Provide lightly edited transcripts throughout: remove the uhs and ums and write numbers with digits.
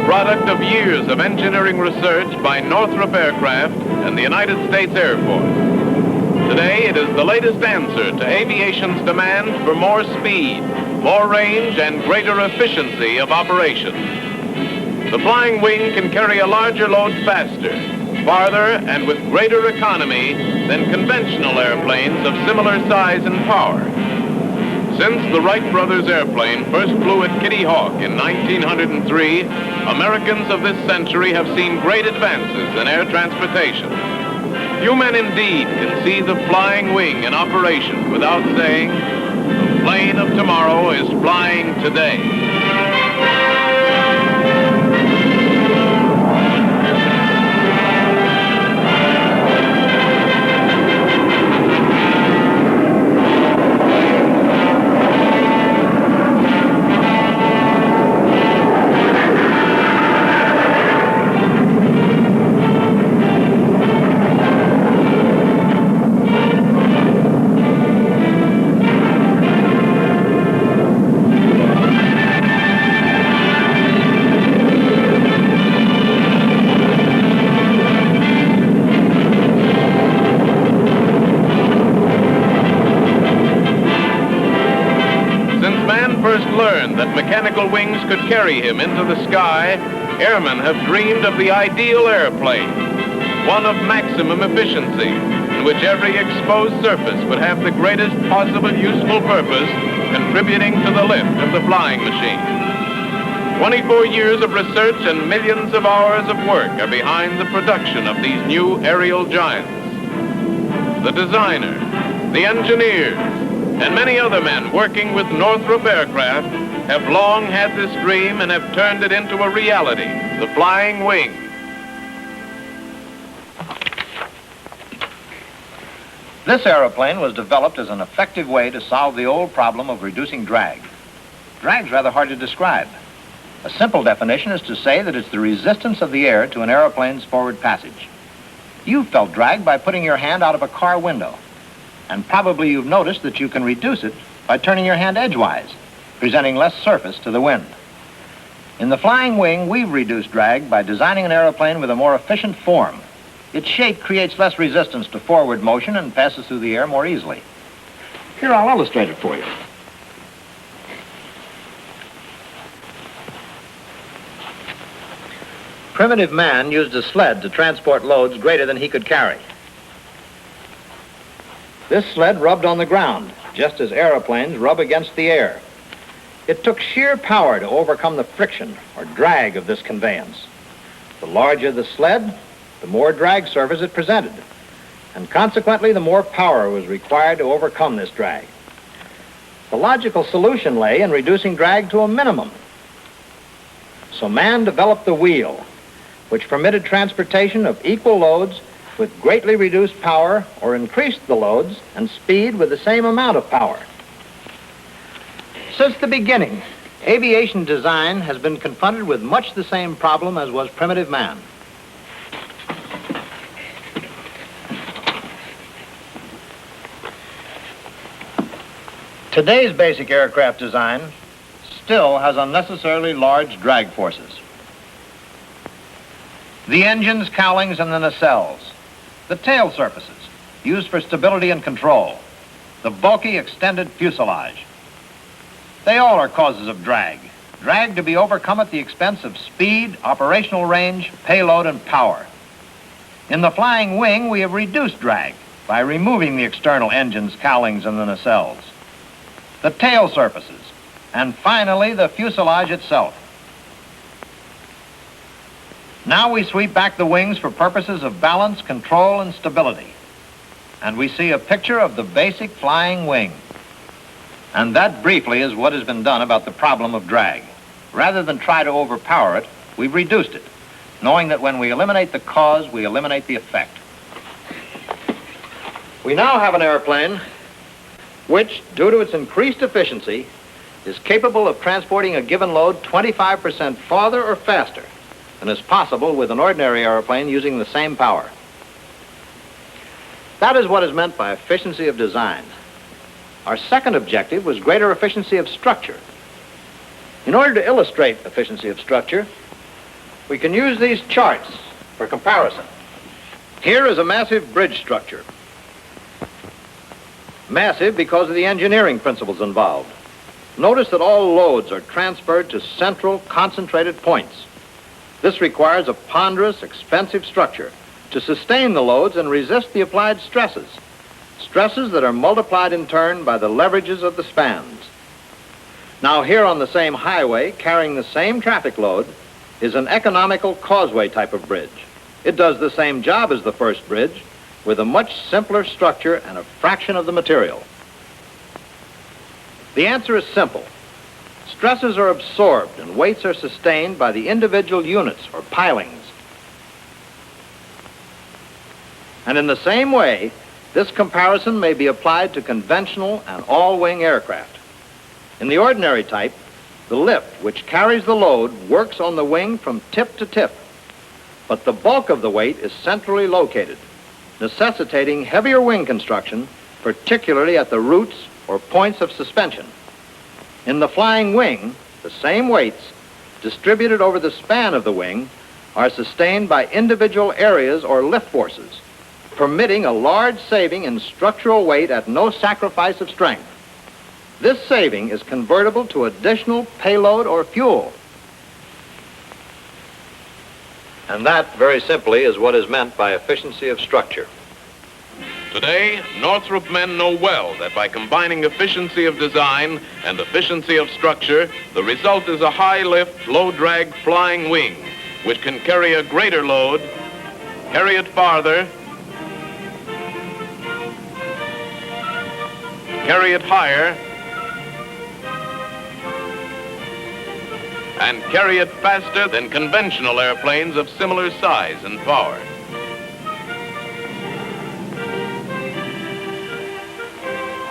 product of years of engineering research by Northrop Aircraft and the United States Air Force. Today, it is the latest answer to aviation's demand for more speed, more range, and greater efficiency of operation. The flying wing can carry a larger load faster, farther, and with greater economy than conventional airplanes of similar size and power. Since the Wright brothers airplane first flew at Kitty Hawk in 1903, Americans of this century have seen great advances in air transportation. Few men indeed can see the flying wing in operation without saying, the plane of tomorrow is flying today. That mechanical wings could carry him into the sky, airmen have dreamed of the ideal airplane, one of maximum efficiency, in which every exposed surface would have the greatest possible useful purpose, contributing to the lift of the flying machine. 24 years of research and millions of hours of work are behind the production of these new aerial giants. The designer, the engineers, and many other men working with Northrop Aircraft have long had this dream and have turned it into a reality, the flying wing. This aeroplane was developed as an effective way to solve the old problem of reducing drag. Drag's rather hard to describe. A simple definition is to say that it's the resistance of the air to an aeroplane's forward passage. You've felt drag by putting your hand out of a car window, and probably you've noticed that you can reduce it by turning your hand edgewise, presenting less surface to the wind. In the flying wing, we've reduced drag by designing an airplane with a more efficient form. Its shape creates less resistance to forward motion and passes through the air more easily. Here, I'll illustrate it for you. Primitive man used a sled to transport loads greater than he could carry. This sled rubbed on the ground, just as aeroplanes rub against the air. It took sheer power to overcome the friction or drag of this conveyance. The larger the sled, the more drag surface it presented, and consequently the more power was required to overcome this drag. The logical solution lay in reducing drag to a minimum. So man developed the wheel, which permitted transportation of equal loads with greatly reduced power, or increased the loads and speed with the same amount of power. Since the beginning, aviation design has been confronted with much the same problem as was primitive man. Today's basic aircraft design still has unnecessarily large drag forces. The engines, cowlings, and the nacelles, the tail surfaces used for stability and control, the bulky extended fuselage. They all are causes of drag. Drag to be overcome at the expense of speed, operational range, payload, and power. In the flying wing, we have reduced drag by removing the external engines, cowlings, and the nacelles, the tail surfaces, and finally the fuselage itself. Now we sweep back the wings for purposes of balance, control, and stability. And we see a picture of the basic flying wing. And that briefly is what has been done about the problem of drag. Rather than try to overpower it, we've reduced it, knowing that when we eliminate the cause, we eliminate the effect. We now have an airplane which, due to its increased efficiency, is capable of transporting a given load 25% farther or faster than is possible with an ordinary airplane using the same power. That is what is meant by efficiency of design. Our second objective was greater efficiency of structure. In order to illustrate efficiency of structure, We can use these charts for comparison. Here is a massive bridge structure. Massive because of the engineering principles involved. Notice that all loads are transferred to central, concentrated points. This requires a ponderous, expensive structure to sustain the loads and resist the applied stresses. Stresses that are multiplied in turn by the leverages of the spans. Now here on the same highway, carrying the same traffic load, is an economical causeway type of bridge. It does the same job as the first bridge, with a much simpler structure and a fraction of the material. The answer is simple. Stresses are absorbed and weights are sustained by the individual units or pilings. And in the same way, this comparison may be applied to conventional and all-wing aircraft. In the ordinary type, the lift which carries the load works on the wing from tip to tip, but the bulk of the weight is centrally located, necessitating heavier wing construction, particularly at the roots or points of suspension. In the flying wing, the same weights, distributed over the span of the wing, are sustained by individual areas or lift forces, permitting a large saving in structural weight at no sacrifice of strength. This saving is convertible to additional payload or fuel. And that, very simply, is what is meant by efficiency of structure. Today, Northrop men know well that by combining efficiency of design and efficiency of structure, the result is a high-lift, low-drag flying wing, which can carry a greater load, carry it farther, carry it higher, and carry it faster than conventional airplanes of similar size and power.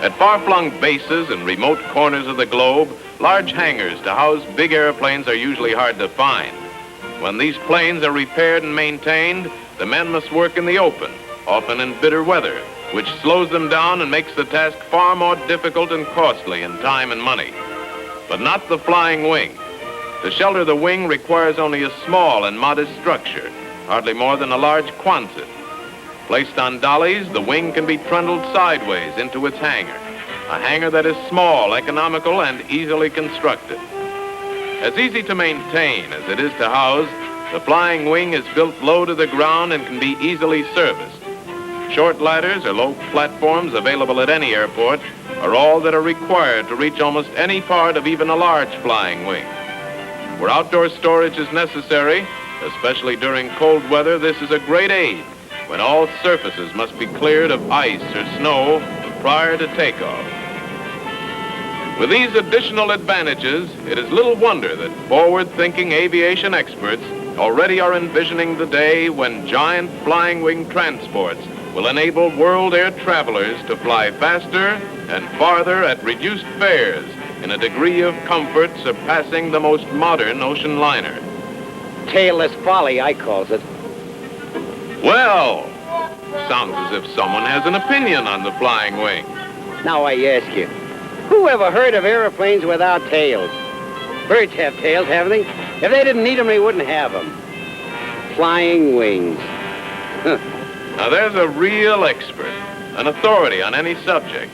At far-flung bases and remote corners of the globe, large hangars to house big airplanes are usually hard to find. When these planes are repaired and maintained, the men must work in the open, often in bitter weather, which slows them down and makes the task far more difficult and costly in time and money. But not the flying wing. To shelter the wing requires only a small and modest structure, hardly more than a large Quonset. Placed on dollies, the wing can be trundled sideways into its hangar, a hangar that is small, economical, and easily constructed. As easy to maintain as it is to house, the flying wing is built low to the ground and can be easily serviced. Short ladders or low platforms available at any airport are all that are required to reach almost any part of even a large flying wing. Where outdoor storage is necessary, especially during cold weather, this is a great aid when all surfaces must be cleared of ice or snow prior to takeoff. With these additional advantages, it is little wonder that forward-thinking aviation experts already are envisioning the day when giant flying wing transports will enable world air travelers to fly faster and farther at reduced fares in a degree of comfort surpassing the most modern ocean liner. Tailless folly, I calls it. Well, sounds as if someone has an opinion on the flying wing. Now I ask you, who ever heard of airplanes without tails? Birds have tails, haven't they? If they didn't need them, they wouldn't have them. Flying wings. Now there's a real expert, an authority on any subject.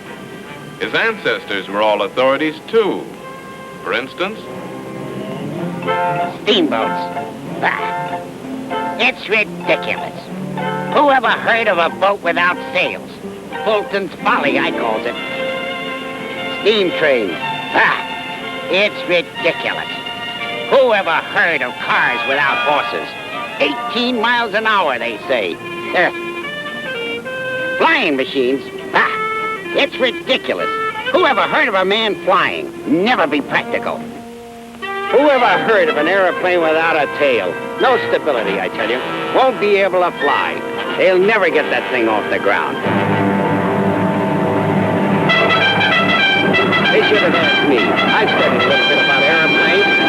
His ancestors were all authorities, too. For instance? Steamboats. Bah. It's ridiculous. Who ever heard of a boat without sails? Fulton's folly, I calls it. Steam trains. Ah, it's ridiculous. Who ever heard of cars without horses? 18 miles an hour, they say. Flying machines. Ah, it's ridiculous. Who ever heard of a man flying? Never be practical. Who ever heard of an airplane without a tail? No stability, I tell you. Won't be able to fly. They'll never get that thing off the ground. They should have asked me. I've studied a little bit about airplanes.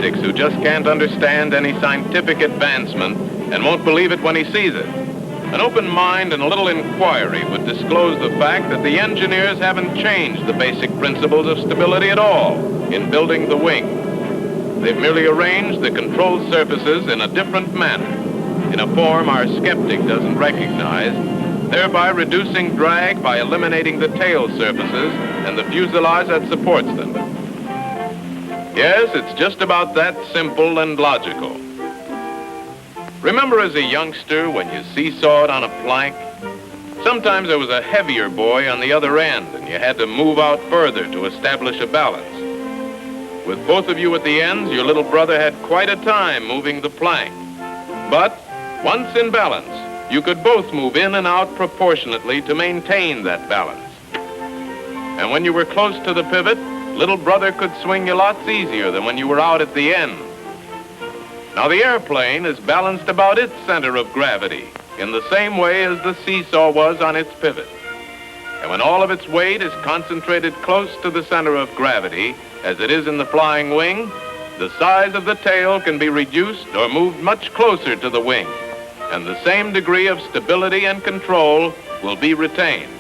skeptics who just can't understand any scientific advancement and won't believe it when he sees it. An open mind and a little inquiry would disclose the fact that the engineers haven't changed the basic principles of stability at all in building the wing. They've merely arranged the control surfaces in a different manner, in a form our skeptic doesn't recognize, thereby reducing drag by eliminating the tail surfaces and the fuselage that supports them. Yes, it's just about that simple and logical. Remember as a youngster when you seesawed on a plank? Sometimes there was a heavier boy on the other end and you had to move out further to establish a balance. With both of you at the ends, your little brother had quite a time moving the plank. But once in balance, you could both move in and out proportionately to maintain that balance. And when you were close to the pivot, little brother could swing you lots easier than when you were out at the end. Now the airplane is balanced about its center of gravity in the same way as the seesaw was on its pivot. And when all of its weight is concentrated close to the center of gravity, as it is in the flying wing, the size of the tail can be reduced or moved much closer to the wing, and the same degree of stability and control will be retained.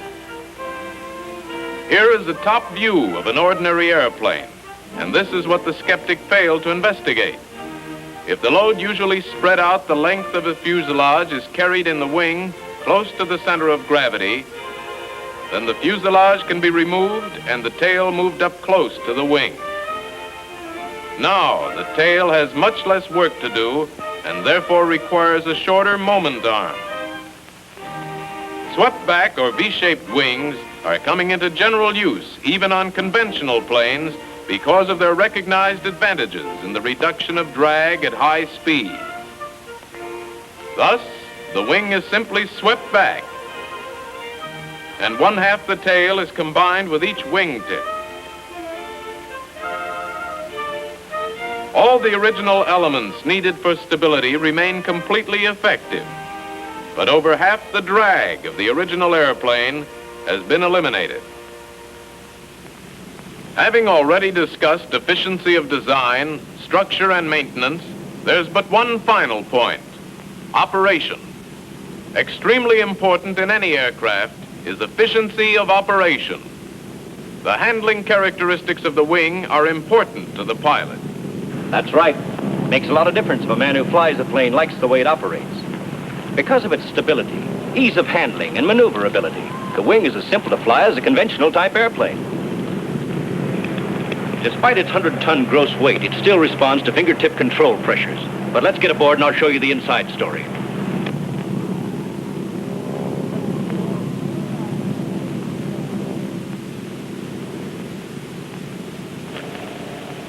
Here is the top view of an ordinary airplane, and this is what the skeptic failed to investigate. If the load usually spread out the length of a fuselage is carried in the wing close to the center of gravity, then the fuselage can be removed and the tail moved up close to the wing. Now, the tail has much less work to do and therefore requires a shorter moment arm. Swept back or V-shaped wings are coming into general use even on conventional planes because of their recognized advantages in the reduction of drag at high speed. Thus, the wing is simply swept back, and one half the tail is combined with each wingtip. All the original elements needed for stability remain completely effective, but over half the drag of the original airplane has been eliminated. Having already discussed efficiency of design, structure, and maintenance, there's but one final point: operation. Extremely important in any aircraft is efficiency of operation. The handling characteristics of the wing are important to the pilot. That's right. Makes a lot of difference if a man who flies a plane likes the way it operates. Because of its stability, ease of handling, and maneuverability, the wing is as simple to fly as a conventional type airplane. Despite its 100-ton gross weight, it still responds to fingertip control pressures. But let's get aboard and I'll show you the inside story.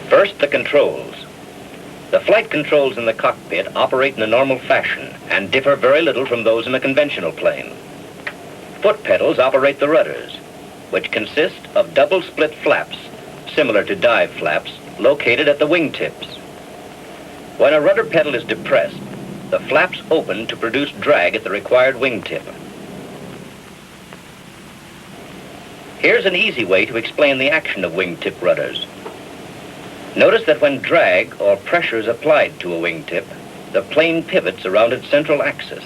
First, the controls. The flight controls in the cockpit operate in a normal fashion and differ very little from those in a conventional plane. Foot pedals operate the rudders, which consist of double split flaps, similar to dive flaps, located at the wingtips. When a rudder pedal is depressed, the flaps open to produce drag at the required wingtip. Here's an easy way to explain the action of wingtip rudders. Notice that when drag or pressure is applied to a wingtip, the plane pivots around its central axis,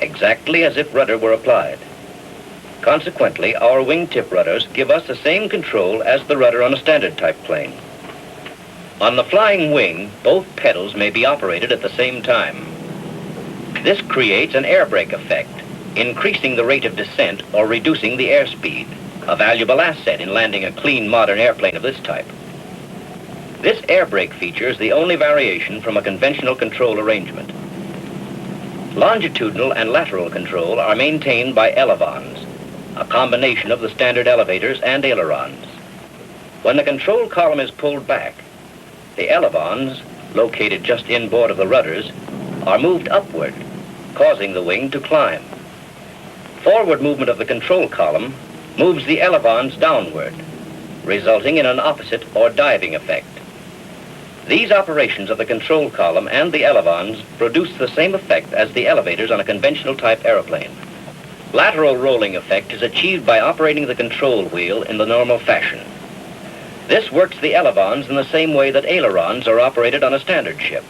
exactly as if rudder were applied. Consequently, our wingtip rudders give us the same control as the rudder on a standard type plane. On the flying wing, both pedals may be operated at the same time. This creates an air brake effect, increasing the rate of descent or reducing the airspeed, a valuable asset in landing a clean modern airplane of this type. This air brake feature is the only variation from a conventional control arrangement. Longitudinal and lateral control are maintained by elevons, a combination of the standard elevators and ailerons. When the control column is pulled back, the elevons, located just inboard of the rudders, are moved upward, causing the wing to climb. Forward movement of the control column moves the elevons downward, resulting in an opposite or diving effect. These operations of the control column and the elevons produce the same effect as the elevators on a conventional type airplane. Lateral rolling effect is achieved by operating the control wheel in the normal fashion. This works the elevons in the same way that ailerons are operated on a standard ship.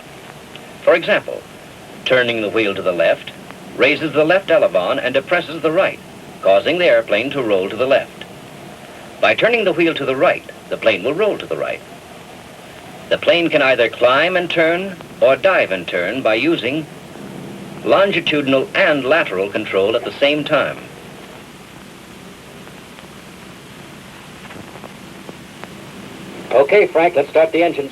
For example, turning the wheel to the left raises the left elevon and depresses the right, causing the airplane to roll to the left. By turning the wheel to the right, the plane will roll to the right. The plane can either climb and turn or dive and turn by using longitudinal and lateral control at the same time. Okay, Frank, let's start the engines.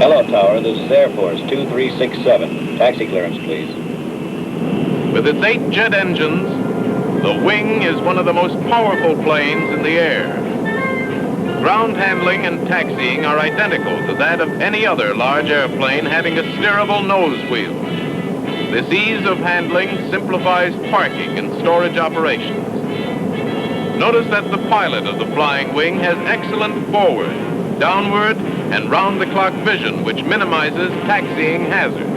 Hello, Tower. This is Air Force 2367. Taxi clearance, please. With its 8 jet engines, the Wing is one of the most powerful planes in the air. Ground handling and taxiing are identical to that of any other large airplane having a steerable nose wheel. This ease of handling simplifies parking and storage operations. Notice that the pilot of the Flying Wing has excellent forward, downward, and round-the-clock vision, which minimizes taxiing hazards.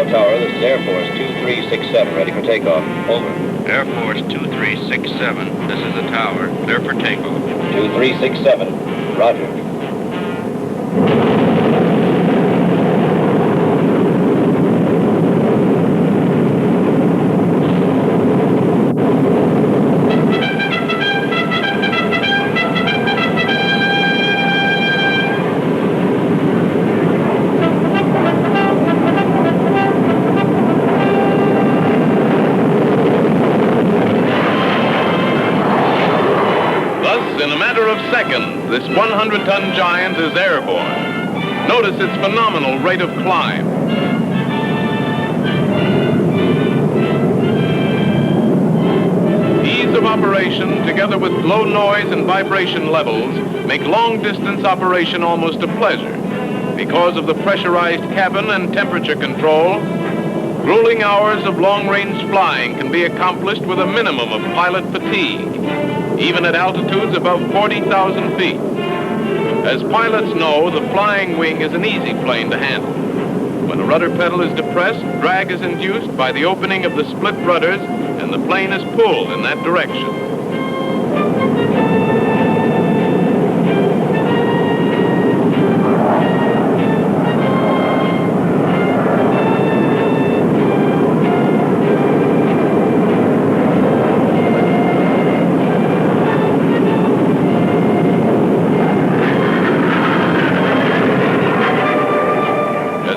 Tower, this is Air Force 2367, ready for takeoff. Over. Air Force 2367, this is the tower. Clear for takeoff. 2367, roger. In a matter of seconds, this 100-ton giant is airborne. Notice its phenomenal rate of climb. Ease of operation, together with low noise and vibration levels, make long-distance operation almost a pleasure. Because of the pressurized cabin and temperature control, grueling hours of long-range flying can be accomplished with a minimum of pilot fatigue, even at altitudes above 40,000 feet. As pilots know, the Flying Wing is an easy plane to handle. When a rudder pedal is depressed, drag is induced by the opening of the split rudders, and the plane is pulled in that direction.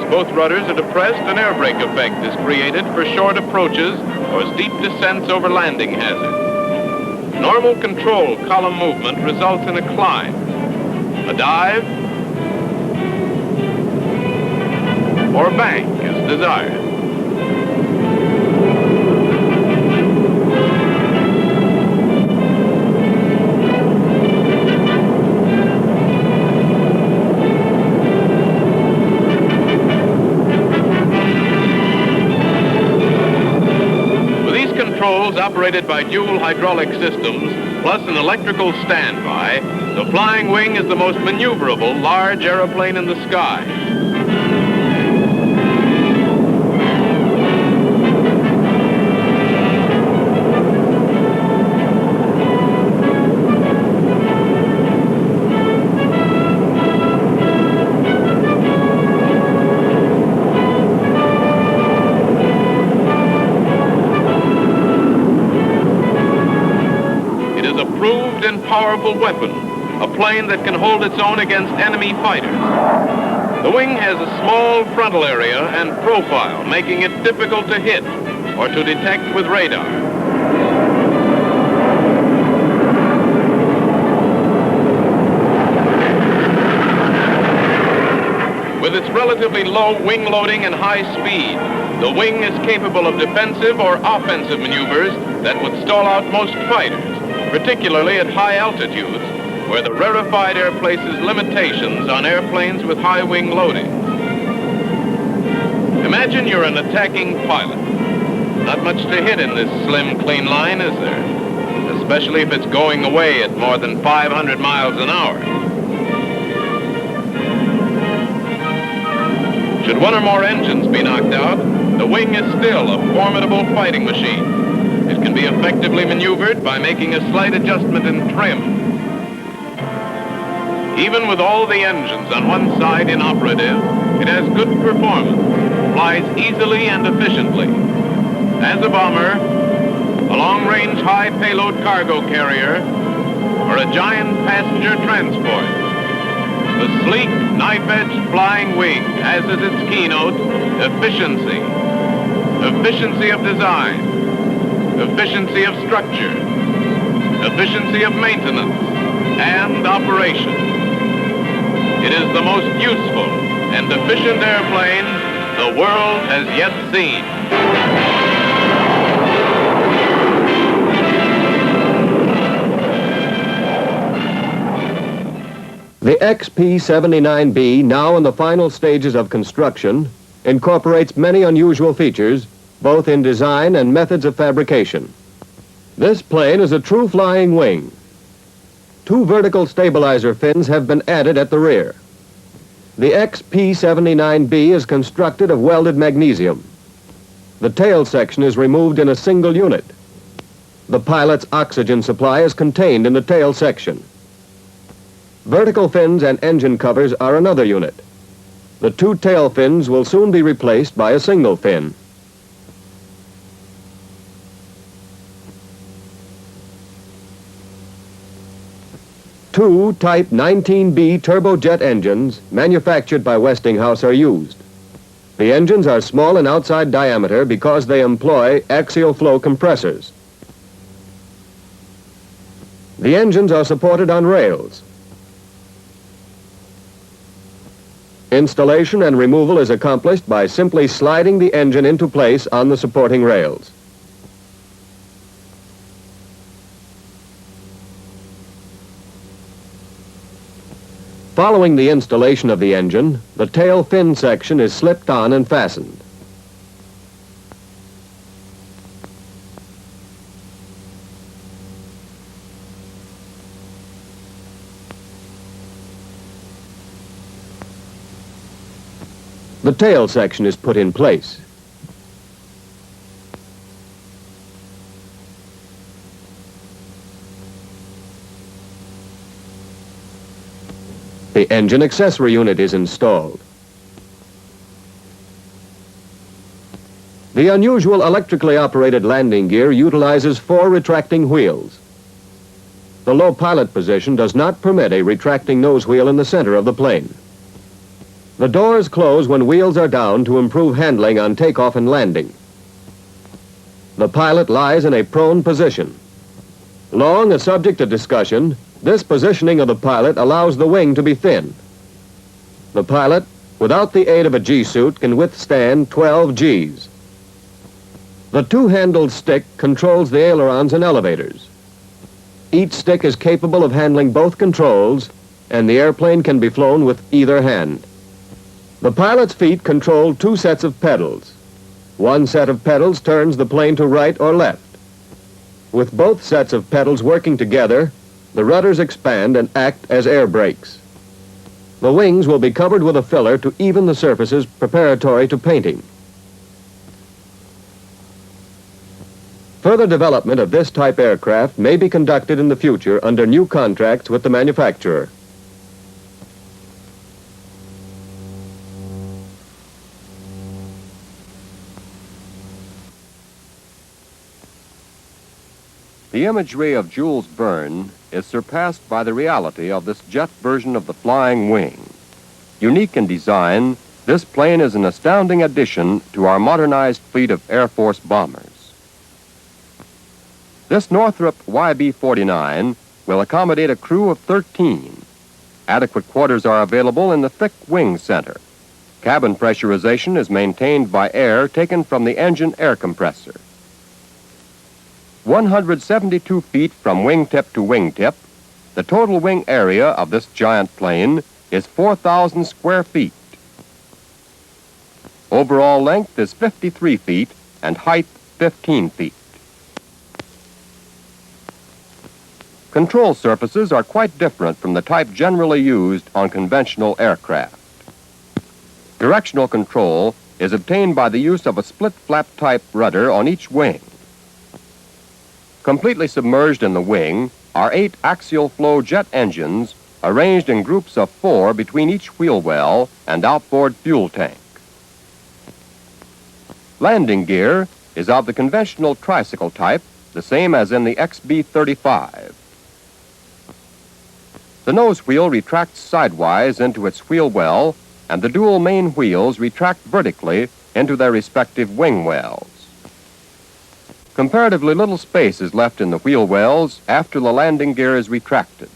Both rudders are depressed, an air brake effect is created for short approaches or steep descents over landing hazards. Normal control column movement results in a climb, a dive, or bank is desired. operated by dual hydraulic systems, plus an electrical standby, the Flying Wing is the most maneuverable large airplane in the sky. And powerful weapon, a plane that can hold its own against enemy fighters. The wing has a small frontal area and profile, making it difficult to hit or to detect with radar. With its relatively low wing loading and high speed, the wing is capable of defensive or offensive maneuvers that would stall out most fighters, particularly at high altitudes, where the rarefied air places limitations on airplanes with high wing loading. Imagine you're an attacking pilot. Not much to hit in this slim, clean line, is there? Especially if it's going away at more than 500 miles an hour. Should one or more engines be knocked out, the wing is still a formidable fighting machine. It can be effectively maneuvered by making a slight adjustment in trim. Even with all the engines on one side inoperative, it has good performance, flies easily and efficiently. As a bomber, a long-range high-payload cargo carrier, or a giant passenger transport, the sleek, knife-edged Flying Wing has as its keynote efficiency. Efficiency of design, efficiency of structure, efficiency of maintenance, and operation. It is the most useful and efficient airplane the world has yet seen. The XP-79B, now in the final stages of construction, incorporates many unusual features, both in design and methods of fabrication. This plane is a true flying wing. 2 vertical stabilizer fins have been added at the rear. The XP-79B is constructed of welded magnesium. The tail section is removed in a single unit. The pilot's oxygen supply is contained in the tail section. Vertical fins and engine covers are another unit. The 2 tail fins will soon be replaced by a single fin. Two Type 19B turbojet engines manufactured by Westinghouse are used. The engines are small in outside diameter because they employ axial flow compressors. The engines are supported on rails. Installation and removal is accomplished by simply sliding the engine into place on the supporting rails. Following the installation of the engine, the tail fin section is slipped on and fastened. The tail section is put in place. The engine accessory unit is installed. The unusual electrically operated landing gear utilizes 4 retracting wheels. The low pilot position does not permit a retracting nose wheel in the center of the plane. The doors close when wheels are down to improve handling on takeoff and landing. The pilot lies in a prone position. Long a subject of discussion, this positioning of the pilot allows the wing to be thin. The pilot, without the aid of a G-suit, can withstand 12 Gs. The 2-handled stick controls the ailerons and elevators. Each stick is capable of handling both controls, and the airplane can be flown with either hand. The pilot's feet control 2 sets of pedals. One set of pedals turns the plane to right or left. With both sets of pedals working together, the rudders expand and act as air brakes. The wings will be covered with a filler to even the surfaces preparatory to painting. Further development of this type aircraft may be conducted in the future under new contracts with the manufacturer. The imagery of Jules Verne is surpassed by the reality of this jet version of the flying wing. Unique in design, this plane is an astounding addition to our modernized fleet of Air Force bombers. This Northrop YB-49 will accommodate a crew of 13. Adequate quarters are available in the thick wing center. Cabin pressurization is maintained by air taken from the engine air compressor. 172 feet from wingtip to wingtip, the total wing area of this giant plane is 4,000 square feet. Overall length is 53 feet and height 15 feet. Control surfaces are quite different from the type generally used on conventional aircraft. Directional control is obtained by the use of a split-flap type rudder on each wing. Completely submerged in the wing are 8 axial flow jet engines arranged in groups of 4 between each wheel well and outboard fuel tank. Landing gear is of the conventional tricycle type, the same as in the XB-35. The nose wheel retracts sidewise into its wheel well, and the dual main wheels retract vertically into their respective wing wells. Comparatively little space is left in the wheel wells after the landing gear is retracted.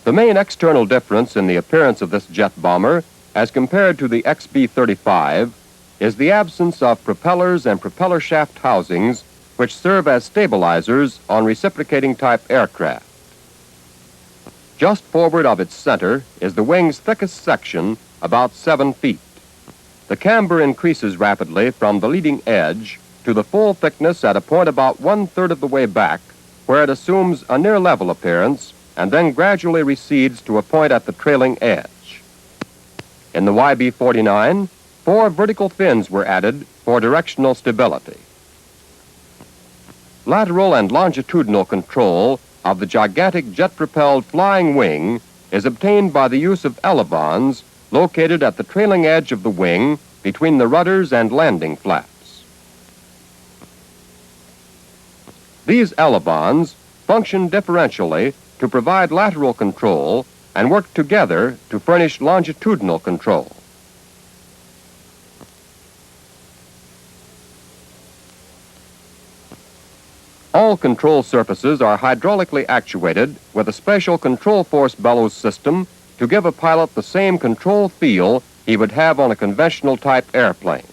The main external difference in the appearance of this jet bomber, as compared to the XB-35, is the absence of propellers and propeller shaft housings which serve as stabilizers on reciprocating type aircraft. Just forward of its center is the wing's thickest section, about 7 feet. The camber increases rapidly from the leading edge to the full thickness at a point about 1/3 of the way back, where it assumes a near-level appearance and then gradually recedes to a point at the trailing edge. In the YB-49, 4 vertical fins were added for directional stability. Lateral and longitudinal control of the gigantic jet-propelled flying wing is obtained by the use of elevons located at the trailing edge of the wing between the rudders and landing flaps. These elevons function differentially to provide lateral control and work together to furnish longitudinal control. All control surfaces are hydraulically actuated with a special control force bellows system to give a pilot the same control feel he would have on a conventional type airplane.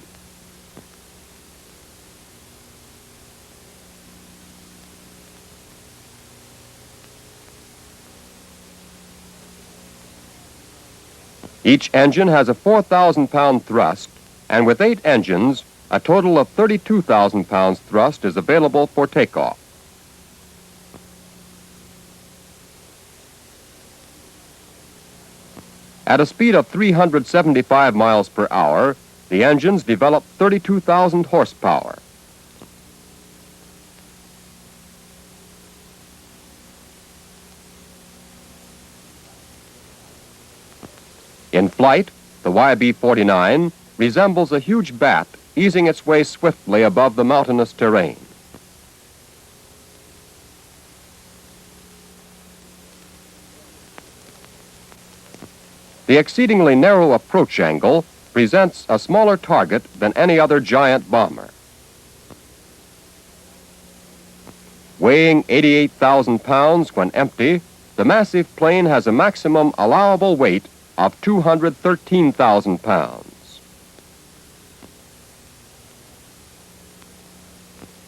Each engine has a 4,000-pound thrust, and with 8 engines, a total of 32,000 pounds thrust is available for takeoff. At a speed of 375 miles per hour, the engines develop 32,000 horsepower. In flight, the YB-49 resembles a huge bat easing its way swiftly above the mountainous terrain. The exceedingly narrow approach angle presents a smaller target than any other giant bomber. Weighing 88,000 pounds when empty, the massive plane has a maximum allowable weight of 213,000 pounds.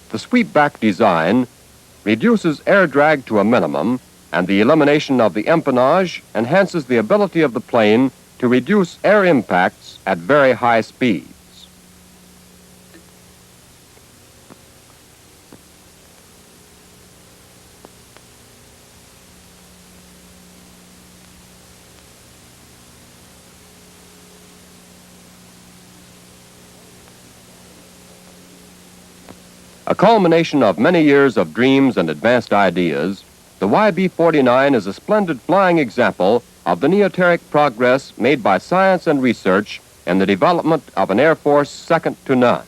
The sweep-back design reduces air drag to a minimum, and the elimination of the empennage enhances the ability of the plane to reduce air impacts at very high speeds. A culmination of many years of dreams and advanced ideas, the YB-49 is a splendid flying example of the neoteric progress made by science and research in the development of an Air Force second to none.